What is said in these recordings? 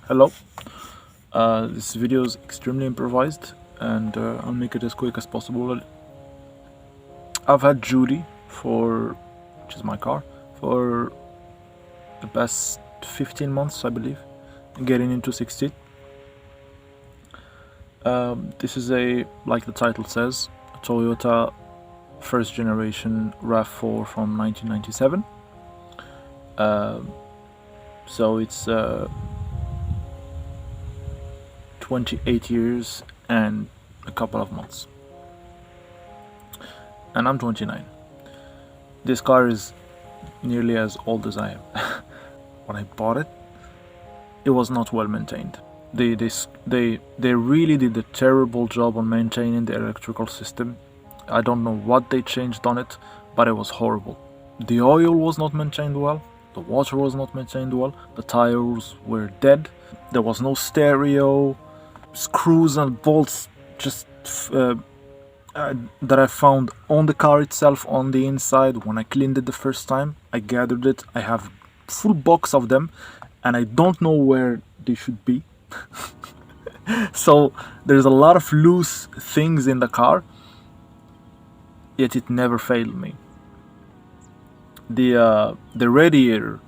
Hello. This video is extremely improvised, and I'll make it as quick as possible. I've had Judy which is my car, for the past 15 months, I believe, getting into 60. This is like the title says, a Toyota first generation Rav4 from 1997. So it's 28 years and a couple of months. And I'm 29. This car is nearly as old as I am. When I bought it, it was not well maintained. They really did a terrible job on maintaining the electrical system. I don't know what they changed on it, but it was horrible. The oil was not maintained well, the water was not maintained well, the tires were dead, there was no stereo, screws and bolts just that I found on the car itself, on the inside. When I cleaned it the first time, I gathered it. I have full box of them, and I don't know where they should be. So there's a lot of loose things in the car, yet it never failed me. The radiator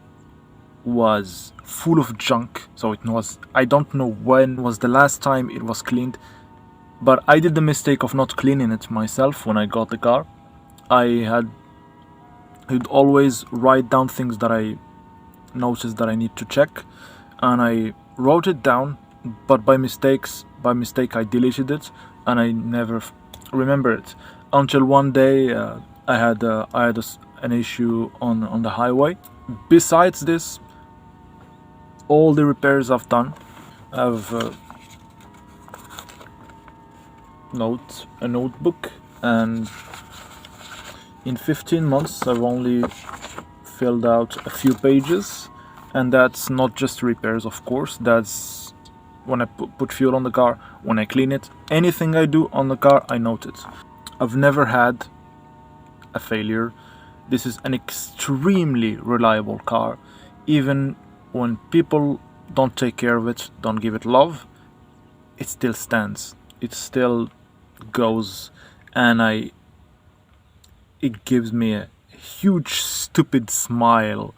was full of junk, so it was, I don't know when was the last time it was cleaned, but I did the mistake of not cleaning it myself when I got the car. I'd always write down things that I noticed that I need to check, and I wrote it down, but by mistake I deleted it, and I never remember it until one day I had an issue on the highway. Besides this, all the repairs I've done, I've a notebook, and in 15 months I've only filled out a few pages, and that's not just repairs, of course. That's when I put fuel on the car, when I clean it, anything I do on the car, I note it. I've never had a failure. This is an extremely reliable car. Even when people don't take care of it, don't give it love, it still stands. It still goes, and it gives me a huge stupid smile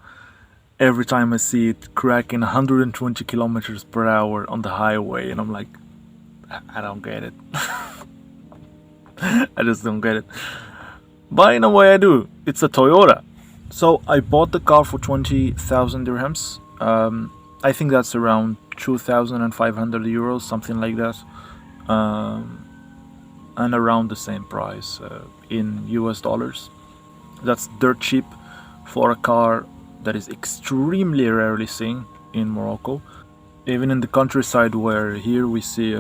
every time I see it cracking 120 kilometers per hour on the highway, and I'm like, I don't get it. I just don't get it. But in a way I do. It's a Toyota. So I bought the car for 20,000 dirhams. I think that's around 2,500 euros, something like that. And around the same price in US dollars. That's dirt cheap for a car that is extremely rarely seen in Morocco. Even in the countryside, where here we see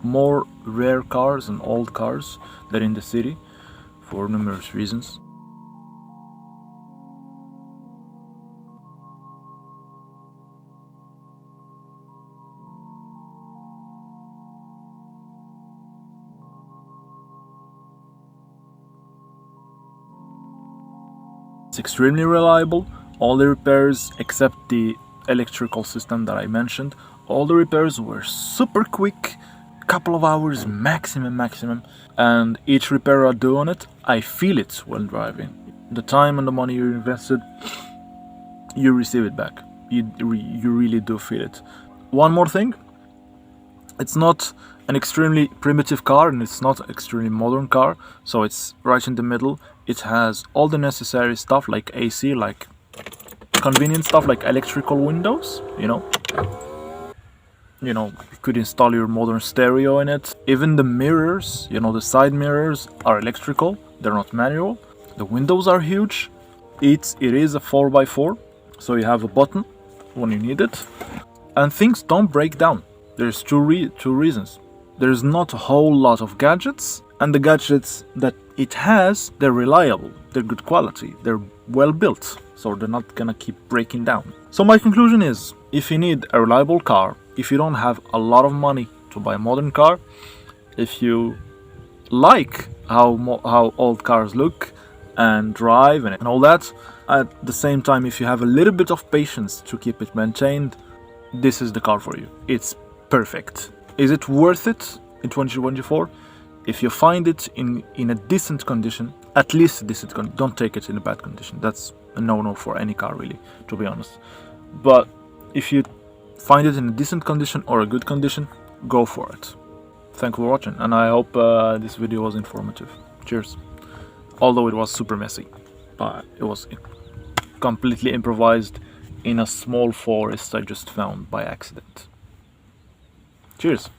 more rare cars and old cars than in the city, for numerous reasons. It's extremely reliable. All the repairs, except the electrical system that I mentioned, all the repairs were super quick, couple of hours maximum, and each repair I do on it, I feel it when driving. The time and the money you invested, you receive it back. You really do feel it. One more thing, it's not an extremely primitive car, and it's not an extremely modern car, so it's right in the middle. It has all the necessary stuff like AC, like convenient stuff like electrical windows, you could install your modern stereo in it. Even the mirrors, the side mirrors are electrical, they're not manual. The windows are huge. It is a 4x4, so you have a button when you need it. And things don't break down. There's two reasons. There's not a whole lot of gadgets, and the gadgets that it has, they're reliable, they're good quality, they're well built, so they're not gonna keep breaking down. So my conclusion is, if you need a reliable car, if you don't have a lot of money to buy a modern car, if you like how old cars look and drive and all that, at the same time, if you have a little bit of patience to keep it maintained, this is the car for you. It's perfect. Is it worth it in 2024? If you find it in a decent condition, at least a decent condition, don't take it in a bad condition. That's a no-no for any car, really, to be honest. But if you find it in a decent condition or a good condition, go for it. Thank you for watching, and I hope this video was informative. Cheers. Although it was super messy, but it was completely improvised in a small forest I just found by accident. Cheers.